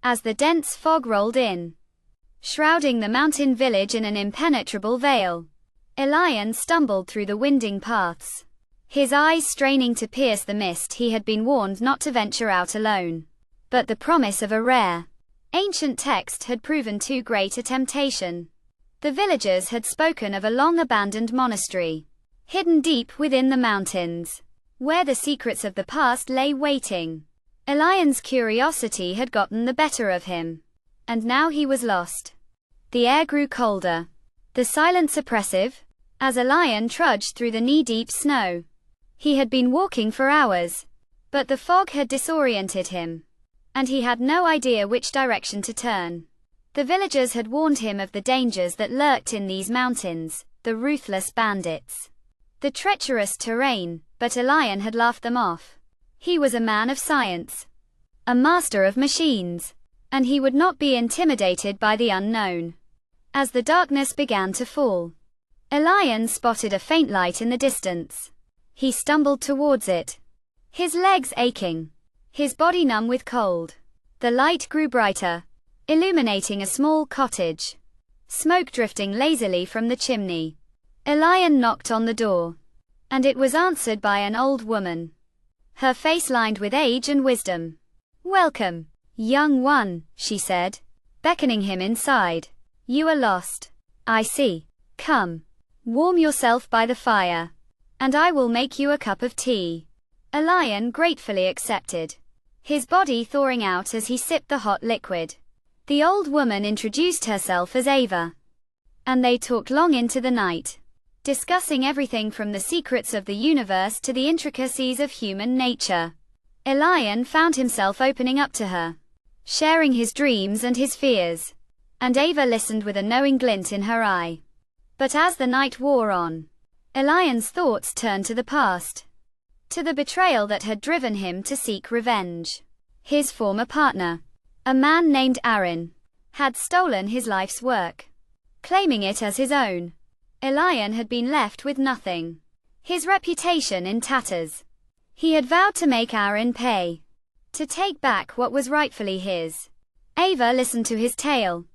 as the dense fog rolled in, shrouding the mountain village in an impenetrable veil. Elian stumbled through the winding paths, his eyes straining to pierce the mist. He had been warned not to venture out alone. But the promise of a rare, ancient text had proven too great a temptation. The villagers had spoken of a long-abandoned monastery, hidden deep within the mountains, where the secrets of the past lay waiting. Elian's curiosity had gotten the better of him, and now he was lost. The air grew colder, the silence oppressive, as Elian trudged through the knee-deep snow. He had been walking for hours, but the fog had disoriented him, and he had no idea which direction to turn. The villagers had warned him of the dangers that lurked in these mountains, the ruthless bandits, the treacherous terrain, but Elian had laughed them off. He was a man of science, a master of machines, and he would not be intimidated by the unknown. As the darkness began to fall, Elian spotted a faint light in the distance. He stumbled towards it, his legs aching, his body numb with cold. The light grew brighter, illuminating a small cottage, smoke drifting lazily from the chimney. Elian knocked on the door, and it was answered by an old woman, her face lined with age and wisdom. "Welcome, young one," she said, beckoning him inside. "You are lost, I see. Come, warm yourself by the fire, and I will make you a cup of tea." Elian gratefully accepted, his body thawing out as he sipped the hot liquid. The old woman introduced herself as Ava, and they talked long into the night, discussing everything from the secrets of the universe to the intricacies of human nature. Elian found himself opening up to her, sharing his dreams and his fears, and Ava listened with a knowing glint in her eye. But as the night wore on, Elian's thoughts turned to the past, to the betrayal that had driven him to seek revenge. His former partner, a man named Aaron, had stolen his life's work, claiming it as his own. Elian had been left with nothing, his reputation in tatters. He had vowed to make Aaron pay, to take back what was rightfully his. Ava listened to his tale,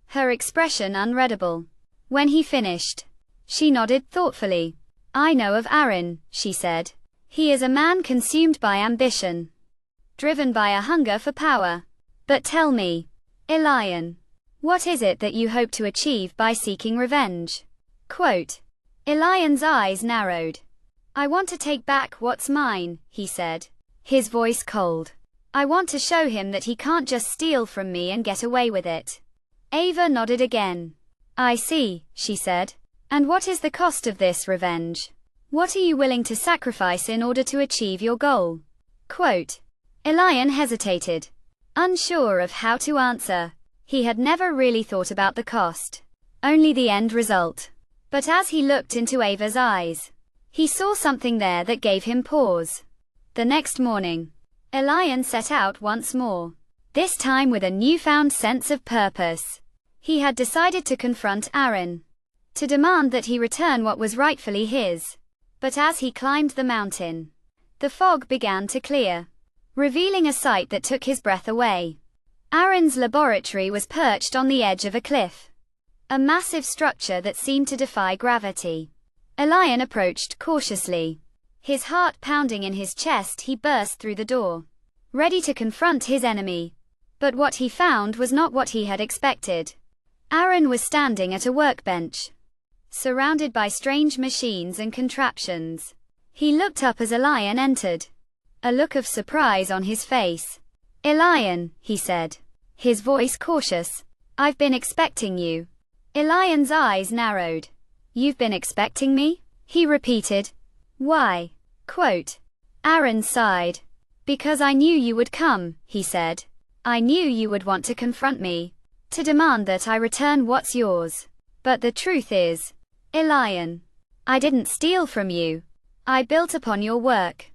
her expression unreadable. When he finished, she nodded thoughtfully. "I know of Aaron," she said. "He is a man consumed by ambition, driven by a hunger for power. But tell me, Elian, what is it that you hope to achieve by seeking revenge?" Quote. Elian's eyes narrowed. "I want to take back what's mine," he said, his voice cold. "I want to show him that he can't just steal from me and get away with it." Ava nodded again. "I see," she said. "And what is the cost of this revenge? What are you willing to sacrifice in order to achieve your goal?" Quote. Elian hesitated, unsure of how to answer. He had never really thought about the cost, only the end result. But as he looked into Ava's eyes, he saw something there that gave him pause. The next morning, Elian set out once more, this time with a newfound sense of purpose. He had decided to confront Aaron, to demand that he return what was rightfully his. But as he climbed the mountain, the fog began to clear, revealing a sight that took his breath away. Aaron's laboratory was perched on the edge of a cliff, a massive structure that seemed to defy gravity. Elian approached cautiously, his heart pounding in his chest. He burst through the door, ready to confront his enemy. But what he found was not what he had expected. Aaron was standing at a workbench, surrounded by strange machines and contraptions. He looked up as Elian entered, a look of surprise on his face. "Elian," he said, his voice cautious, "I've been expecting you." Elian's eyes narrowed. "You've been expecting me?" he repeated. "Why?" Quote. Aaron sighed. "Because I knew you would come," he said. "I knew you would want to confront me, to demand that I return what's yours. But the truth is, Elian, I didn't steal from you. I built upon your work,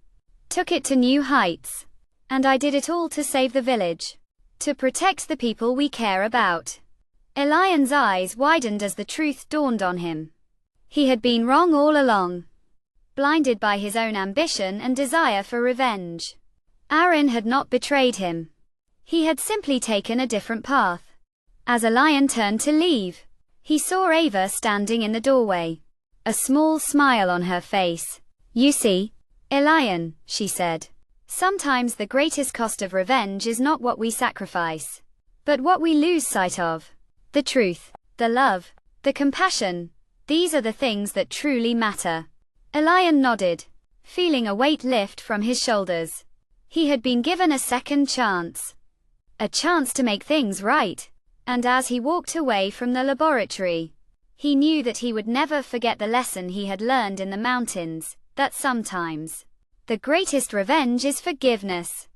took it to new heights. And I did it all to save the village, to protect the people we care about." Elian's eyes widened as the truth dawned on him. He had been wrong all along, blinded by his own ambition and desire for revenge. Aaron had not betrayed him. He had simply taken a different path. As Elian turned to leave, he saw Ava standing in the doorway, a small smile on her face. "You see, Elian," she said, "sometimes the greatest cost of revenge is not what we sacrifice, but what we lose sight of. The truth, the love, the compassion, these are the things that truly matter." Elian nodded, feeling a weight lift from his shoulders. He had been given a second chance. A chance to make things right. And as he walked away from the laboratory, he knew that he would never forget the lesson he had learned in the mountains, that sometimes the greatest revenge is forgiveness.